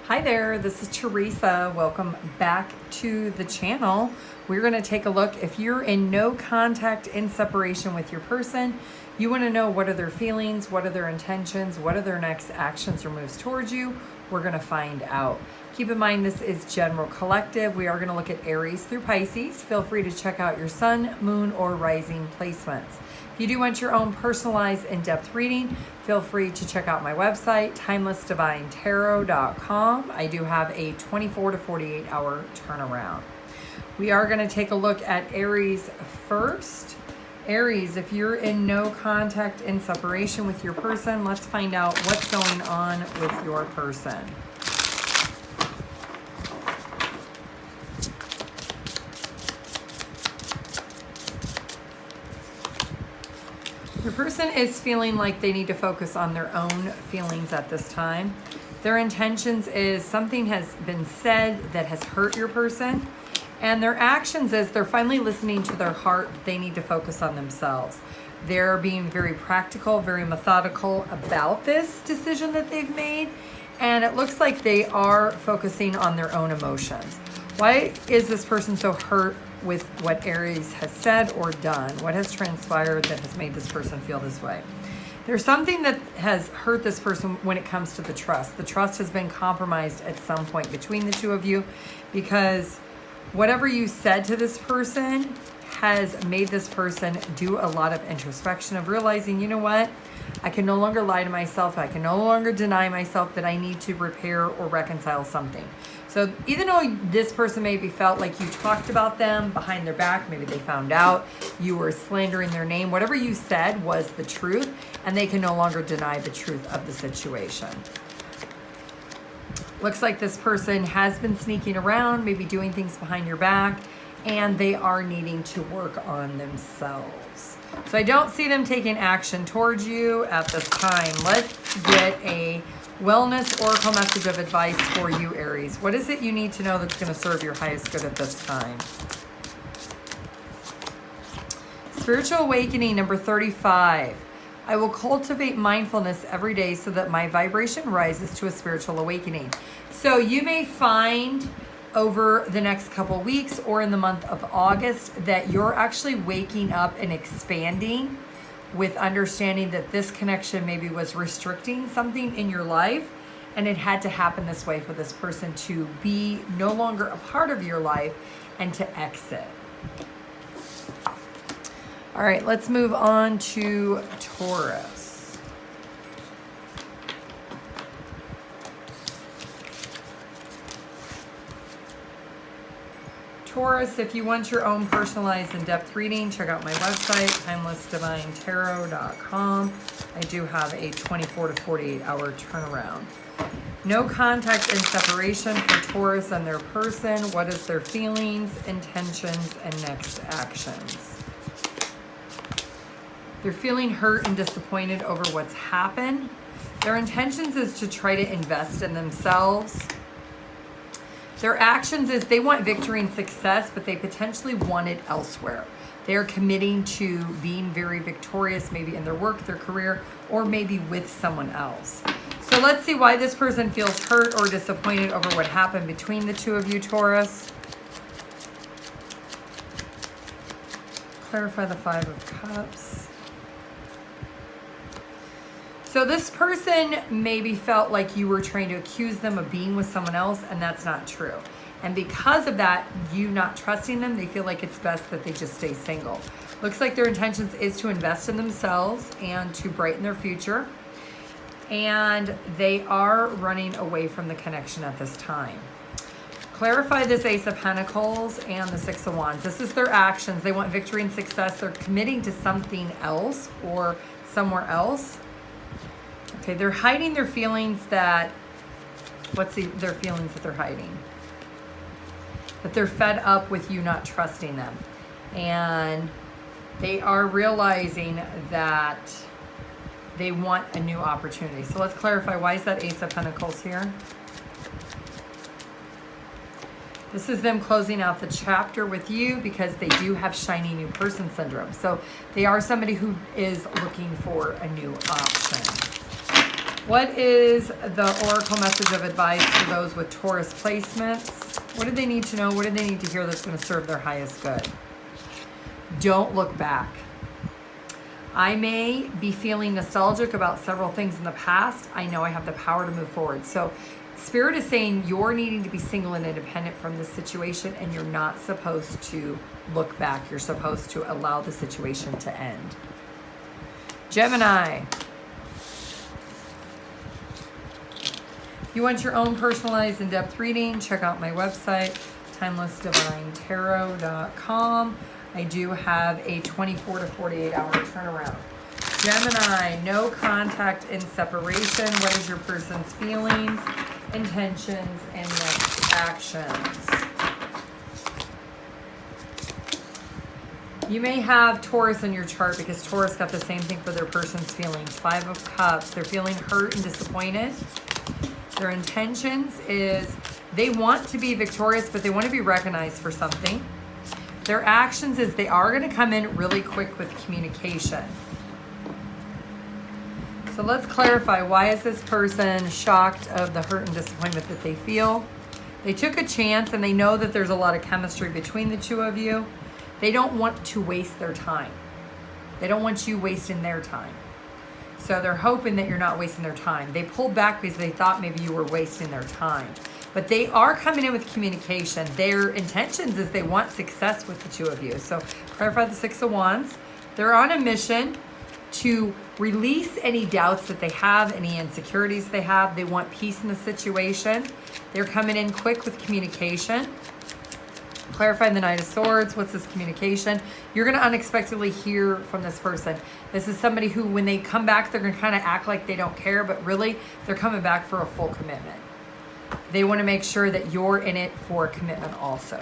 Hi there, this is Teresa. Welcome back to the channel. We're going to take a look. If you're in no contact, in separation with your person, you want to know what are their feelings, what are their intentions, what are their next actions or moves towards you. We're going to find out. Keep in mind this is general collective. We are going to look at Aries through Pisces. Feel free to check out your sun, moon, or rising placements. If you do want your own personalized in-depth reading, feel free to check out my website, TimelessDivineTarot.com. I do have a 24 to 48 hour turnaround. We are going to take a look at Aries first. Aries, if you're in no contact, in separation with your person, let's find out what's going on with your person. Your person is feeling like they need to focus on their own feelings at this time. Their intentions is something has been said that has hurt your person. And their actions is they're finally listening to their heart. They need to focus on themselves. They're being very practical, very methodical about this decision that they've made. And it looks like they are focusing on their own emotions. Why is this person so hurt with what Aries has said or done? What has transpired that has made this person feel this way? There's something that has hurt this person when it comes to the trust. The trust has been compromised at some point between the two of you because whatever you said to this person has made this person do a lot of introspection of realizing, you know what? I can no longer lie to myself. I can no longer deny myself that I need to repair or reconcile something. So even though this person maybe felt like you talked about them behind their back, maybe they found out you were slandering their name, whatever you said was the truth, and they can no longer deny the truth of the situation. Looks like this person has been sneaking around, maybe doing things behind your back, and they are needing to work on themselves. So I don't see them taking action towards you at this time. Let's get a wellness oracle message of advice for you, Aries. What is it you need to know that's going to serve your highest good at this time? Spiritual awakening number 35. I will cultivate mindfulness every day so that my vibration rises to a spiritual awakening. So you may find over the next couple weeks or in the month of August that you're actually waking up and expanding with understanding that this connection maybe was restricting something in your life, and it had to happen this way for this person to be no longer a part of your life and to exit. All right, let's move on to Taurus. Taurus, if you want your own personalized in-depth reading, check out my website, TimelessDivineTarot.com. I do have a 24 to 48 hour turnaround. No contact in separation for Taurus and their person. What is their feelings, intentions, and next actions? They're feeling hurt and disappointed over what's happened. Their intentions is to try to invest in themselves. Their actions is they want victory and success, but they potentially want it elsewhere. They are committing to being very victorious, maybe in their work, their career, or maybe with someone else. So let's see why this person feels hurt or disappointed over what happened between the two of you, Taurus. Clarify the 5 of Cups. So this person maybe felt like you were trying to accuse them of being with someone else, and that's not true. And because of that, you not trusting them, they feel like it's best that they just stay single. Looks like their intentions is to invest in themselves and to brighten their future. And they are running away from the connection at this time. Clarify this Ace of Pentacles and the 6 of Wands. This is their actions. They want victory and success. They're committing to something else or somewhere else. Okay, they're hiding their feelings that, their feelings that they're hiding? That they're fed up with you not trusting them. And they are realizing that they want a new opportunity. So let's clarify, why is that Ace of Pentacles here? This is them closing out the chapter with you because they do have shiny new person syndrome. So they are somebody who is looking for a new option. What is the oracle message of advice for those with Taurus placements? What do they need to know? What do they need to hear that's going to serve their highest good? Don't look back. I may be feeling nostalgic about several things in the past. I know I have the power to move forward. So Spirit is saying you're needing to be single and independent from this situation, and you're not supposed to look back. You're supposed to allow the situation to end. Gemini. If you want your own personalized in-depth reading, check out my website, TimelessDivineTarot.com. I do have a 24 to 48 hour turnaround. Gemini, no contact in separation. What is your person's feelings, intentions, and next actions? You may have Taurus in your chart because Taurus got the same thing for their person's feelings. 5 of Cups. They're feeling hurt and disappointed. Their intentions is they want to be victorious, but they want to be recognized for something. Their actions is they are going to come in really quick with communication. So let's clarify, why is this person shocked of the hurt and disappointment that they feel? They took a chance and they know that there's a lot of chemistry between the two of you. They don't want to waste their time. They don't want you wasting their time. So they're hoping that you're not wasting their time. They pulled back because they thought maybe you were wasting their time. But they are coming in with communication. Their intentions is they want success with the two of you. So clarify the 6 of Wands. They're on a mission to release any doubts that they have, any insecurities they have. They want peace in the situation. They're coming in quick with communication. Clarify the Knight of Swords. What's this communication? You're going to unexpectedly hear from this person. This is somebody who, when they come back, they're going to kind of act like they don't care, but really, they're coming back for a full commitment. They want to make sure that you're in it for commitment also.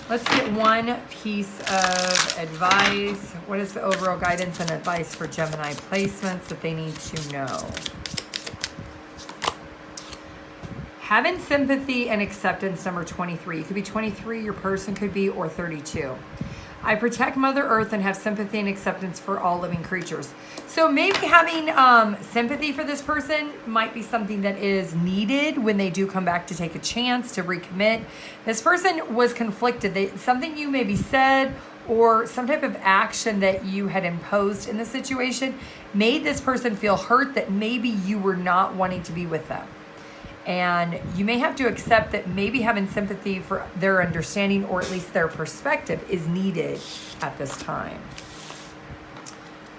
Let's get one piece of advice. What is the overall guidance and advice for Gemini placements that they need to know? Having sympathy and acceptance, number 23. You could be 23, your person could be, or 32. I protect Mother Earth and have sympathy and acceptance for all living creatures. So maybe having sympathy for this person might be something that is needed when they do come back to take a chance to recommit. This person was conflicted. Something you maybe said or some type of action that you had imposed in the situation made this person feel hurt that maybe you were not wanting to be with them. And you may have to accept that maybe having sympathy for their understanding, or at least their perspective, is needed at this time.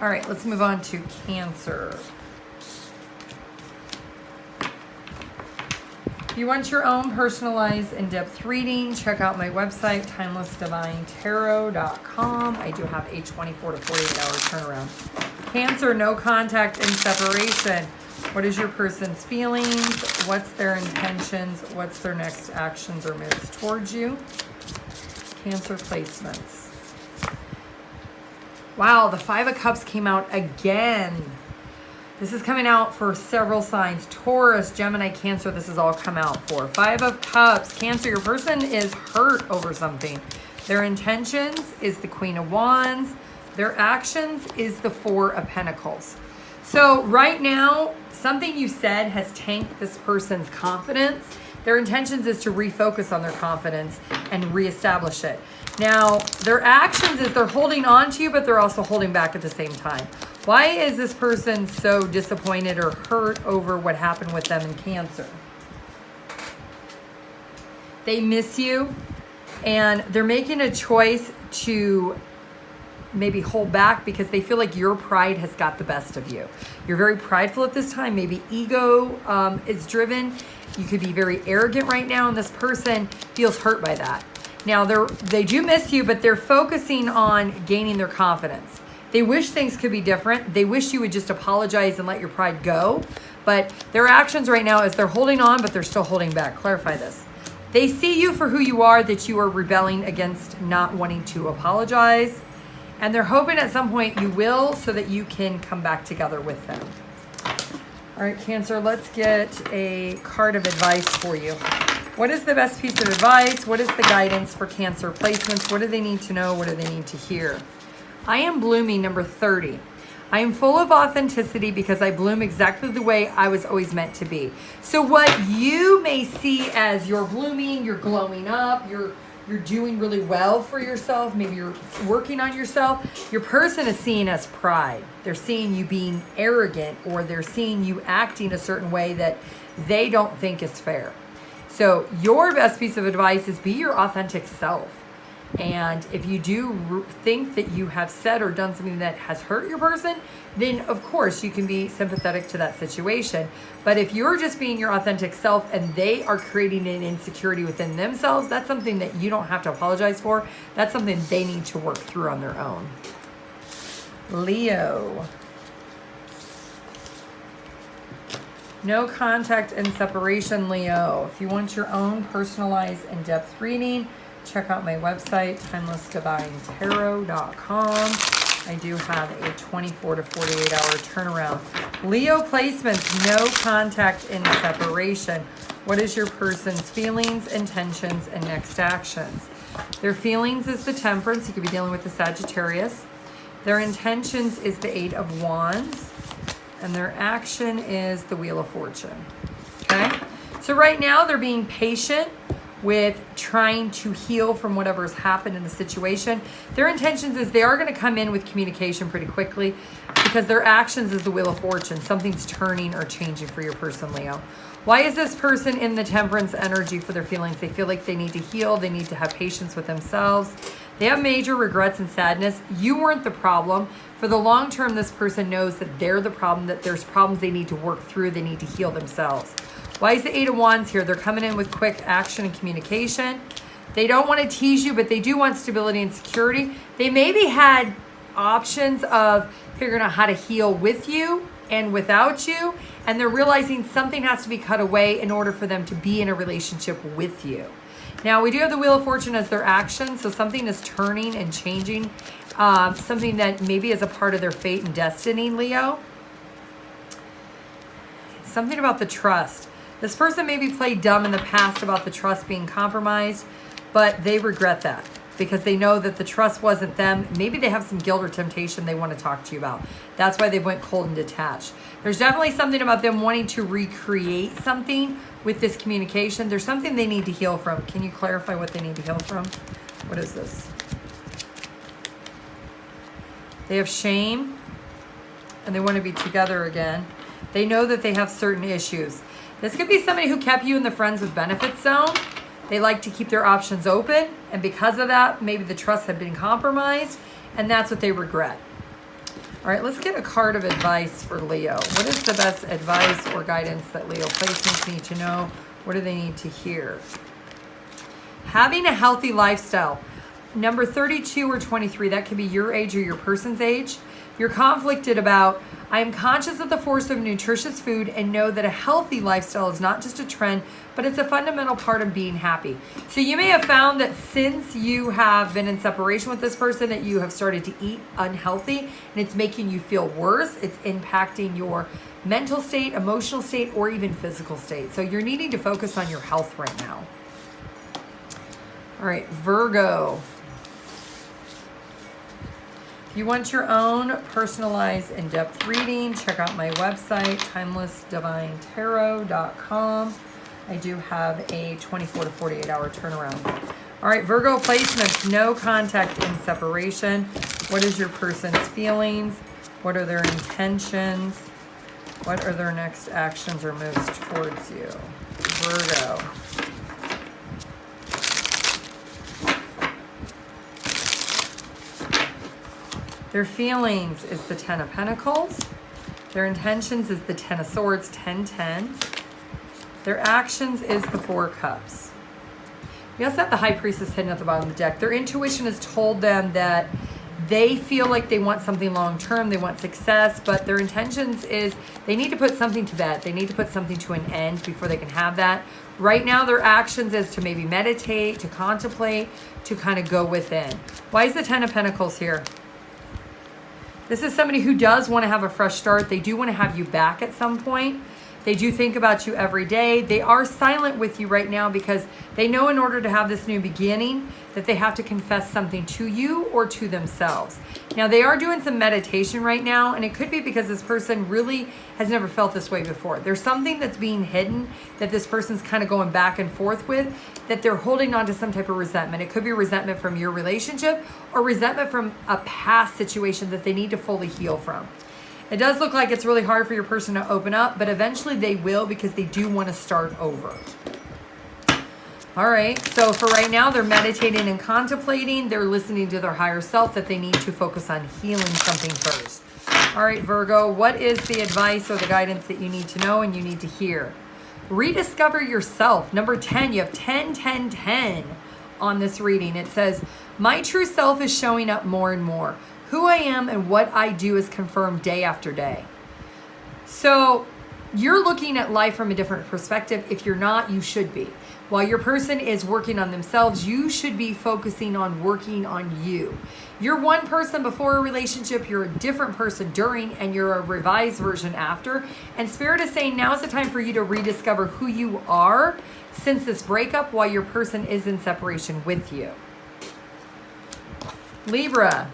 All right, let's move on to Cancer. If you want your own personalized in-depth reading, check out my website, TimelessDivineTarot.com. I do have a 24 to 48 hour turnaround. Cancer, no contact and separation. What is your person's feelings? What's their intentions? What's their next actions or moves towards you? Cancer placements. Wow, the 5 of Cups came out again. This is coming out for several signs. Taurus, Gemini, Cancer, this has all come out for. 5 of Cups. Cancer, your person is hurt over something. Their intentions is the Queen of Wands. Their actions is the 4 of Pentacles. So right now, something you said has tanked this person's confidence. Their intentions is to refocus on their confidence and reestablish it. Now, their actions is they're holding on to you, but they're also holding back at the same time. Why is this person so disappointed or hurt over what happened with them in Cancer? They miss you, and they're making a choice to maybe hold back because they feel like your pride has got the best of you. You're very prideful at this time. Maybe ego is driven. You could be very arrogant right now, and this person feels hurt by that. Now, they do miss you, but they're focusing on gaining their confidence. They wish things could be different. They wish you would just apologize and let your pride go. But their actions right now is they're holding on, but they're still holding back. Clarify this. They see you for who you are, that you are rebelling against not wanting to apologize. And they're hoping at some point you will, so that you can come back together with them. All right, Cancer, let's get a card of advice for you. What is the best piece of advice? What is the guidance for Cancer placements? What do they need to know? What do they need to hear? I am blooming, number 30. I am full of authenticity because I bloom exactly the way I was always meant to be. So what you may see as you're blooming, you're glowing up, you're doing really well for yourself, maybe you're working on yourself, your person is seeing as pride. They're seeing you being arrogant, or they're seeing you acting a certain way that they don't think is fair. So your best piece of advice is be your authentic self. And if you do think that you have said or done something that has hurt your person, then of course you can be sympathetic to that situation. But if you're just being your authentic self and they are creating an insecurity within themselves, that's something that you don't have to apologize for. That's something they need to work through on their own. Leo. No contact and separation, Leo. If you want your own personalized in-depth reading, check out my website, TimelessDivineTarot.com. I do have a 24 to 48 hour turnaround. Leo placements, no contact and separation. What is your person's feelings, intentions, and next actions? Their feelings is the Temperance. You could be dealing with the Sagittarius. Their intentions is the 8 of Wands. And their action is the Wheel of Fortune. Okay? So right now they're being patient with trying to heal from whatever's happened in the situation. Their intentions is they are going to come in with communication pretty quickly, because their actions is the Wheel of Fortune. Something's turning or changing for your person, Leo. Why is this person in the Temperance energy for their feelings? They feel like they need to heal. They need to have patience with themselves. They have major regrets and sadness. You weren't the problem. For the long term, this person knows that they're the problem, that there's problems they need to work through. They need to heal themselves. Why is the 8 of Wands here? They're coming in with quick action and communication. They don't want to tease you, but they do want stability and security. They maybe had options of figuring out how to heal with you and without you, and they're realizing something has to be cut away in order for them to be in a relationship with you. Now, we do have the Wheel of Fortune as their action, so something is turning and changing, something that maybe is a part of their fate and destiny, Leo. Something about the trust. This person maybe played dumb in the past about the trust being compromised, but they regret that because they know that the trust wasn't them. Maybe they have some guilt or temptation they want to talk to you about. That's why they went cold and detached. There's definitely something about them wanting to recreate something with this communication. There's something they need to heal from. Can you clarify what they need to heal from? What is this? They have shame and they want to be together again. They know that they have certain issues. This could be somebody who kept you in the friends with benefits zone. They like to keep their options open, and because of that, maybe the trust had been compromised, and that's what they regret. All right, let's get a card of advice for Leo. What is the best advice or guidance that Leo placements need to know? What do they need to hear? Having a healthy lifestyle. Number 32 or 23, that could be your age or your person's age. You're conflicted about, I am conscious of the force of nutritious food and know that a healthy lifestyle is not just a trend, but it's a fundamental part of being happy. So you may have found that since you have been in separation with this person that you have started to eat unhealthy and it's making you feel worse. It's impacting your mental state, emotional state, or even physical state. So you're needing to focus on your health right now. All right, Virgo. If you want your own personalized in-depth reading, check out my website, TimelessDivineTarot.com. I do have a 24 to 48 hour turnaround. All right, Virgo placements, no contact and separation. What is your person's feelings? What are their intentions? What are their next actions or moves towards you? Virgo. Their feelings is the 10 of Pentacles. Their intentions is the 10 of Swords, 10-10. Their actions is the 4 Cups. We also have the High Priestess hidden at the bottom of the deck. Their intuition has told them that they feel like they want something long-term, they want success, but their intentions is they need to put something to bed. They need to put something to an end before they can have that. Right now, their actions is to maybe meditate, to contemplate, to kind of go within. Why is the 10 of Pentacles here? This is somebody who does want to have a fresh start. They do want to have you back at some point. They do think about you every day. They are silent with you right now because they know in order to have this new beginning that they have to confess something to you or to themselves. Now, they are doing some meditation right now, and it could be because this person really has never felt this way before. There's something that's being hidden that this person's kind of going back and forth with, that they're holding on to some type of resentment. It could be resentment from your relationship or resentment from a past situation that they need to fully heal from. It does look like it's really hard for your person to open up, but eventually they will because they do want to start over. All right, so for right now, they're meditating and contemplating. They're listening to their higher self that they need to focus on healing something first. All right, Virgo, what is the advice or the guidance that you need to know and you need to hear? Rediscover yourself. Number 10, you have 10, 10, 10 on this reading. It says, my true self is showing up more and more. Who I am and what I do is confirmed day after day. So you're looking at life from a different perspective. If you're not, you should be. While your person is working on themselves, you should be focusing on working on you. You're one person before a relationship, you're a different person during, and you're a revised version after. And Spirit is saying now is the time for you to rediscover who you are since this breakup while your person is in separation with you. Libra.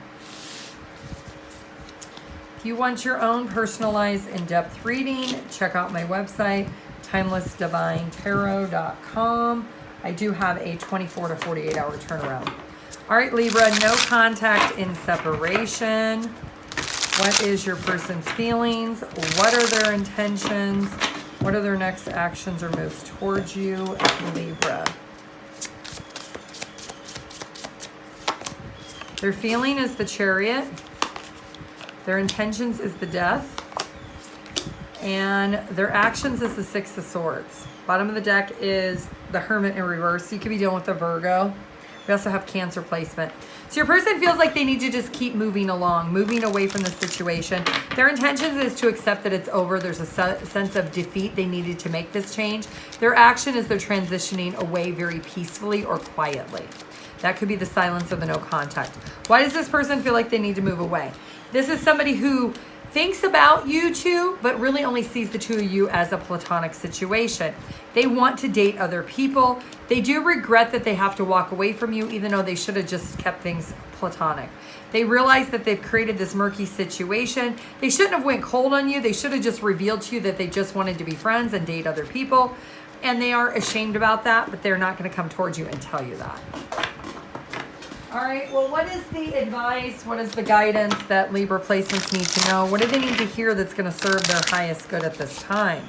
If you want your own personalized in-depth reading, check out my website, TimelessDivineTarot.com. I do have a 24 to 48 hour turnaround. All right, Libra, no contact in separation. What is your person's feelings? What are their intentions? What are their next actions or moves towards you, Libra? Their feeling is the Chariot. Their intentions is the Death. And their actions is the Six of Swords. Bottom of the deck is the Hermit in reverse. You could be dealing with a Virgo. We also have Cancer placement. So your person feels like they need to just keep moving along, moving away from the situation. Their intentions is to accept that it's over. There's a sense of defeat. They needed to make this change. Their action is they're transitioning away very peacefully or quietly. That could be the silence or the no contact. Why does this person feel like they need to move away? This is somebody who thinks about you two, but really only sees the two of you as a platonic situation. They want to date other people. They do regret that they have to walk away from you, even though they should have just kept things platonic. They realize that they've created this murky situation. They shouldn't have went cold on you. They should have just revealed to you that they just wanted to be friends and date other people. And they are ashamed about that, but they're not going to come towards you and tell you that. All right, well, what is the advice? What is the guidance that Libra placements need to know? What do they need to hear that's going to serve their highest good at this time?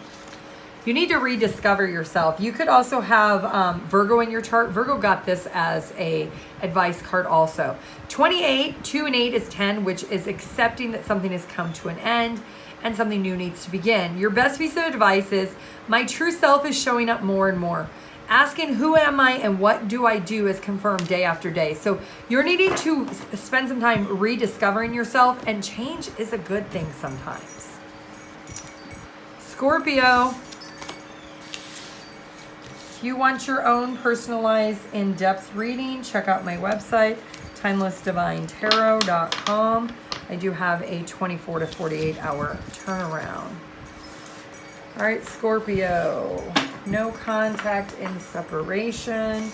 You need to rediscover yourself. You could also have Virgo in your chart. Virgo got this as a advice card also. 28, 2 and 8 is 10, which is accepting that something has come to an end and something new needs to begin. Your best piece of advice is, my true self is showing up more and more. Asking who am I and what do I do is confirmed day after day. So you're needing to spend some time rediscovering yourself, and change is a good thing sometimes. Scorpio, if you want your own personalized in-depth reading, check out my website, TimelessDivineTarot.com. I do have a 24 to 48 hour turnaround. All right, Scorpio, no contact in separation.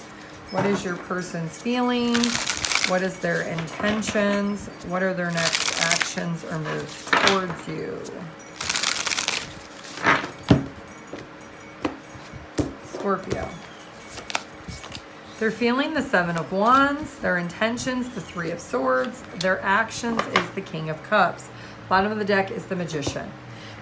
What is your person's feelings? What is their intentions? What are their next actions or moves towards you? Scorpio. They're feeling the Seven of Wands. Their intentions, the Three of Swords. Their actions is the King of Cups. Bottom of the deck is the Magician.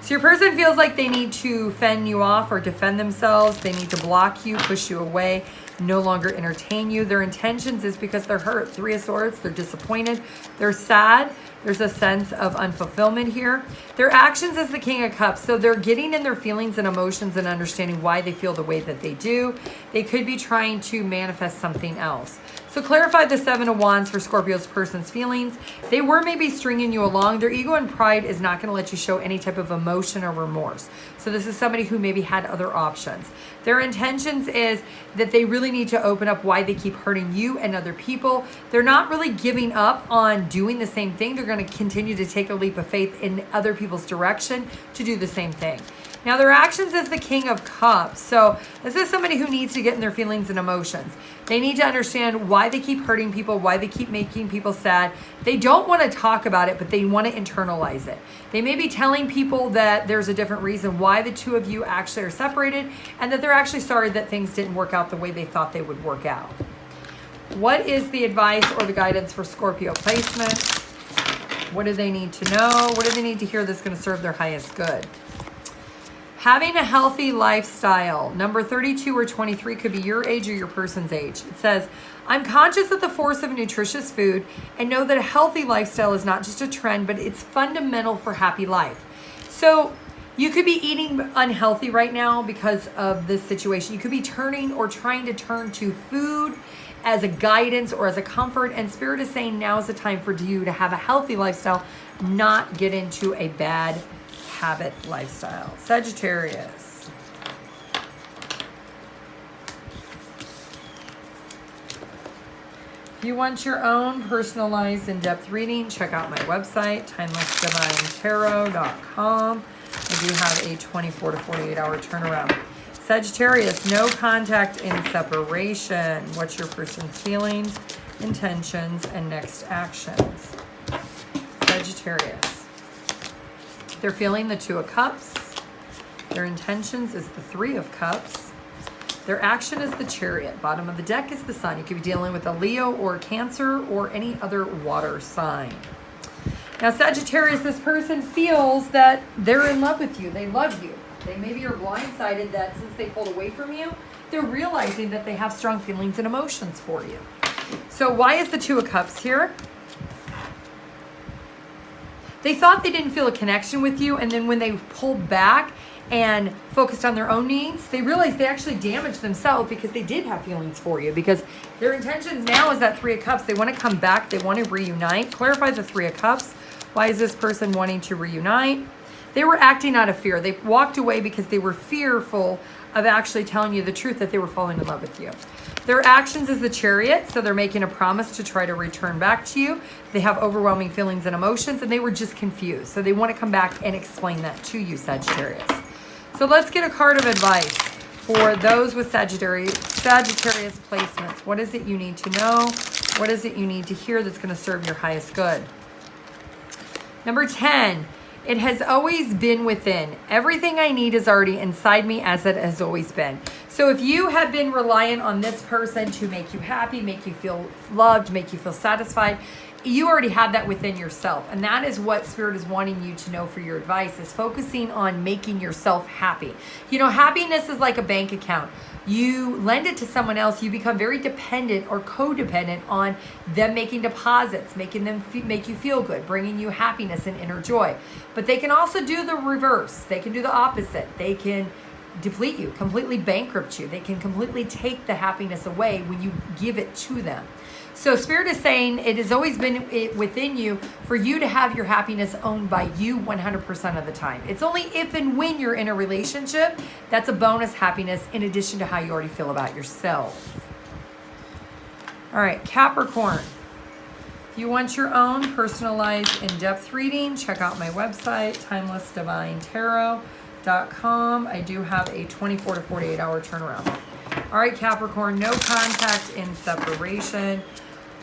So your person feels like they need to fend you off or defend themselves. They need to block you, push you away, no longer entertain you. Their intentions is because they're hurt. Three of Swords, they're disappointed, they're sad. There's a sense of unfulfillment here. Their actions is the King of Cups. So they're getting in their feelings and emotions and understanding why they feel the way that they do. They could be trying to manifest something else. So clarify the Seven of Wands for Scorpio's person's feelings. They were maybe stringing you along. Their ego and pride is not going to let you show any type of emotion or remorse. So this is somebody who maybe had other options. Their intentions is that they really need to open up why they keep hurting you and other people. They're not really giving up on doing the same thing. They're going to continue to take a leap of faith in other people's direction to do the same thing. Now, their actions is the King of Cups. So this is somebody who needs to get in their feelings and emotions. They need to understand why they keep hurting people, why they keep making people sad. They don't want to talk about it, but they want to internalize it. They may be telling people that there's a different reason why the two of you actually are separated, and that they're actually sorry that things didn't work out the way they thought they would work out. What is the advice or the guidance for Scorpio placement? What do they need to know? What do they need to hear that's going to serve their highest good? Having a healthy lifestyle. Number 32 or 23 could be your age or your person's age. It says, I'm conscious of the force of nutritious food and know that a healthy lifestyle is not just a trend, but it's fundamental for happy life. So you could be eating unhealthy right now because of this situation. You could be turning or trying to turn to food as a guidance or as a comfort. And Spirit is saying now is the time for you to have a healthy lifestyle, not get into a bad habit lifestyle. Sagittarius. If you want your own personalized in-depth reading, check out my website, TimelessDivineTarot.com. I do have a 24 to 48 hour turnaround. Sagittarius, no contact in separation. What's your person's feelings, intentions, and next actions? Sagittarius. They're feeling the Two of Cups. Their intentions is the Three of Cups. Their action is the Chariot. Bottom of the deck is the Sun. You could be dealing with a Leo or a Cancer or any other water sign. Now, Sagittarius, this person feels that they're in love with you. They love you. They maybe are blindsided that since they pulled away from you, they're realizing that they have strong feelings and emotions for you. So why is the Two of Cups here? They thought they didn't feel a connection with you, and then when they pulled back and focused on their own needs, they realized they actually damaged themselves because they did have feelings for you. Because their intentions now is that Three of Cups. They want to come back. They want to reunite. Clarify the Three of Cups. Why is this person wanting to reunite? They were acting out of fear. They walked away because they were fearful of actually telling you the truth that they were falling in love with you. Their actions is the Chariot, so they're making a promise to try to return back to you. They have overwhelming feelings and emotions, and they were just confused. So they want to come back and explain that to you, Sagittarius. So let's get a card of advice for those with Sagittarius placements. What is it you need to know? What is it you need to hear that's going to serve your highest good? Number 10. It has always been within. Everything I need is already inside me, as it has always been. So if you have been reliant on this person to make you happy, make you feel loved, make you feel satisfied, you already have that within yourself. And that is what Spirit is wanting you to know for your advice, is focusing on making yourself happy. You know, happiness is like a bank account. You lend it to someone else, you become very dependent or codependent on them making deposits, making them make you feel good, bringing you happiness and inner joy. But they can also do the reverse. They can do the opposite. They can deplete you, completely bankrupt you. They can completely take the happiness away when you give it to them. So Spirit is saying it has always been within you for you to have your happiness owned by you 100% of the time. It's only if and when you're in a relationship that's a bonus happiness in addition to how you already feel about yourself. All right, Capricorn. If you want your own personalized in-depth reading, check out my website, TimelessDivineTarot.com. I do have a 24 to 48 hour turnaround. All right, Capricorn, no contact in separation.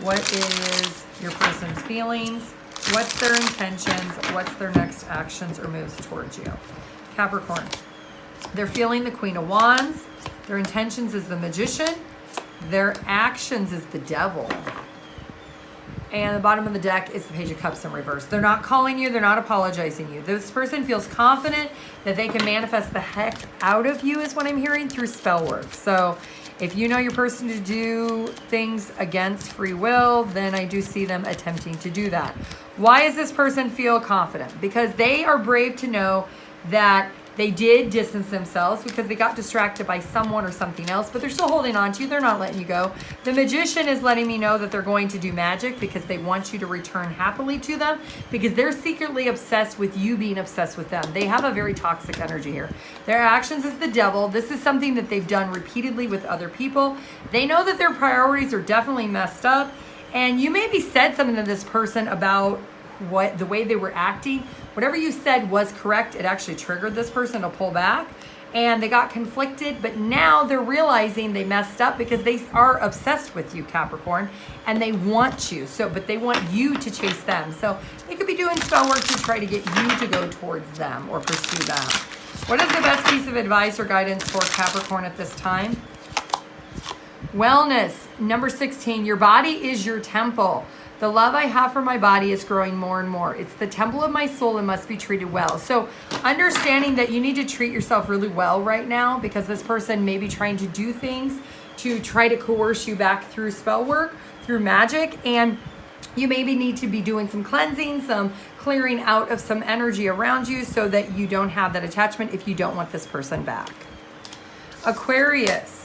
What is your person's feelings? What's their intentions? What's their next actions or moves towards you? Capricorn, they're feeling the Queen of Wands. Their intentions is the Magician. Their actions is the Devil. And the bottom of the deck is the Page of Cups in reverse. They're not calling you. They're not apologizing you. This person feels confident that they can manifest the heck out of you, is what I'm hearing, through spell work. So if you know your person to do things against free will, then I do see them attempting to do that. Why does this person feel confident? Because they are brave to know that they did distance themselves because they got distracted by someone or something else, but they're still holding on to you. They're not letting you go. The Magician is letting me know that they're going to do magic because they want you to return happily to them, because they're secretly obsessed with you being obsessed with them. They have a very toxic energy here. Their actions is the Devil. This is something that they've done repeatedly with other people. They know that their priorities are definitely messed up, and you maybe said something to this person about the way they were acting, whatever you said was correct. It actually triggered this person to pull back, and they got conflicted, but now they're realizing they messed up because they are obsessed with you, Capricorn, and they want you. But they want you to chase them. So they could be doing spell work to try to get you to go towards them or pursue them. What is the best piece of advice or guidance for Capricorn at this time? Wellness, number 16, your body is your temple. The love I have for my body is growing more and more. It's the temple of my soul and must be treated well. So understanding that you need to treat yourself really well right now, because this person may be trying to do things to try to coerce you back through spell work, through magic, and you maybe need to be doing some cleansing, some clearing out of some energy around you so that you don't have that attachment if you don't want this person back. Aquarius.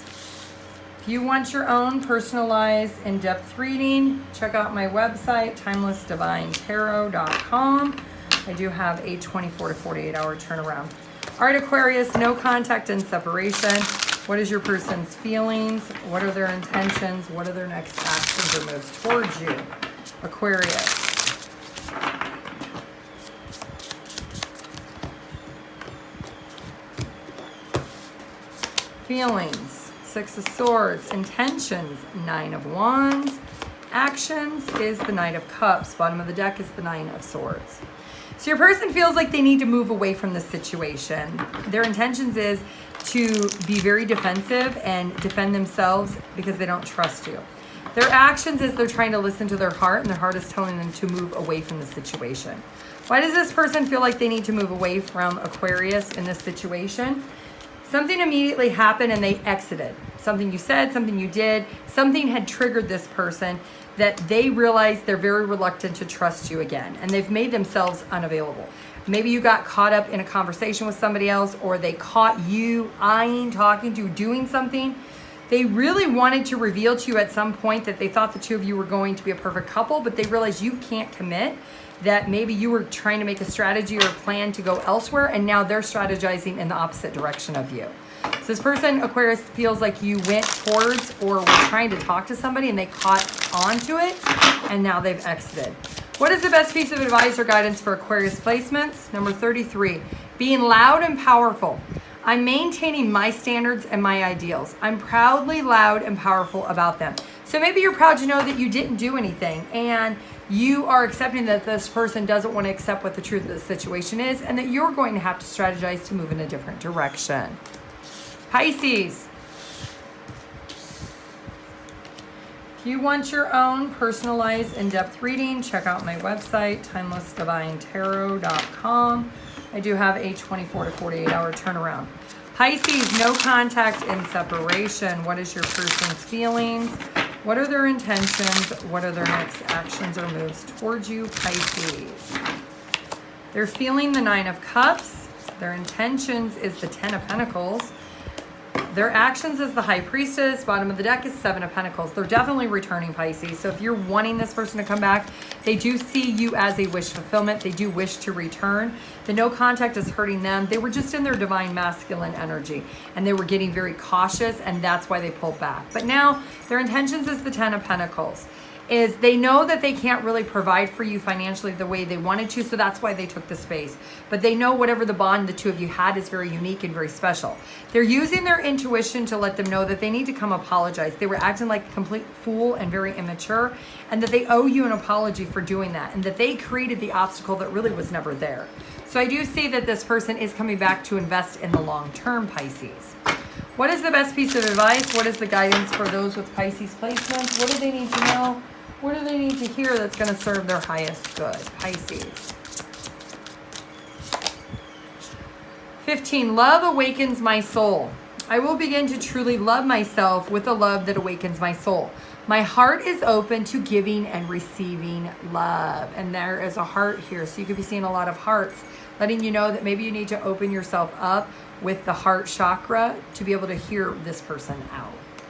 If you want your own personalized in-depth reading, check out my website, TimelessDivineTarot.com. I do have a 24 to 48 hour turnaround. All right, Aquarius, no contact and separation. What is your person's feelings? What are their intentions? What are their next actions or moves towards you? Aquarius. Feelings. 6 of Swords. Intentions, 9 of Wands. Actions is the Knight of Cups. Bottom of the deck is the 9 of Swords. So your person feels like they need to move away from this situation. Their intentions is to be very defensive and defend themselves because they don't trust you. Their actions is they're trying to listen to their heart, and their heart is telling them to move away from the situation. Why does this person feel like they need to move away from Aquarius in this situation? Something immediately happened and they exited. Something you said, something you did, something had triggered this person that they realized they're very reluctant to trust you again, and they've made themselves unavailable. Maybe you got caught up in a conversation with somebody else, or they caught you eyeing, talking to, doing something. They really wanted to reveal to you at some point that they thought the two of you were going to be a perfect couple, but they realized you can't commit, that maybe you were trying to make a strategy or a plan to go elsewhere, and now they're strategizing in the opposite direction of you. So this person, Aquarius, feels like you went towards or were trying to talk to somebody and they caught onto it, and now they've exited. What is the best piece of advice or guidance for Aquarius placements? Number 33, being loud and powerful. I'm maintaining my standards and my ideals. I'm proudly loud and powerful about them. So maybe you're proud to know that you didn't do anything, and you are accepting that this person doesn't want to accept what the truth of the situation is, and that you're going to have to strategize to move in a different direction. Pisces. If you want your own personalized in-depth reading, check out my website, TimelessDivineTarot.com. I do have a 24 to 48 hour turnaround. Pisces, no contact and separation. What is your person's feelings? What are their intentions? What are their next actions or moves towards you, Pisces? They're feeling the 9 of Cups. Their intentions is the 10 of Pentacles. Their actions is the High Priestess. Bottom of the deck is 7 of Pentacles. They're definitely returning, Pisces. So if you're wanting this person to come back, they do see you as a wish fulfillment. They do wish to return. The no contact is hurting them. They were just in their divine masculine energy, and they were getting very cautious, and that's why they pulled back. But now their intentions is the 10 of Pentacles. Is they know that they can't really provide for you financially the way they wanted to, so that's why they took the space. But they know whatever the bond the two of you had is very unique and very special. They're using their intuition to let them know that they need to come apologize. They were acting like a complete fool and very immature, and that they owe you an apology for doing that, and that they created the obstacle that really was never there. So I do see that this person is coming back to invest in the long term, Pisces. What is the best piece of advice? What is the guidance for those with Pisces placements? What do they need to know? What do they need to hear that's going to serve their highest good? Pisces. 15, love awakens my soul. I will begin to truly love myself with a love that awakens my soul. My heart is open to giving and receiving love. And there is a heart here. So you could be seeing a lot of hearts, letting you know that maybe you need to open yourself up with the heart chakra to be able to hear this person out.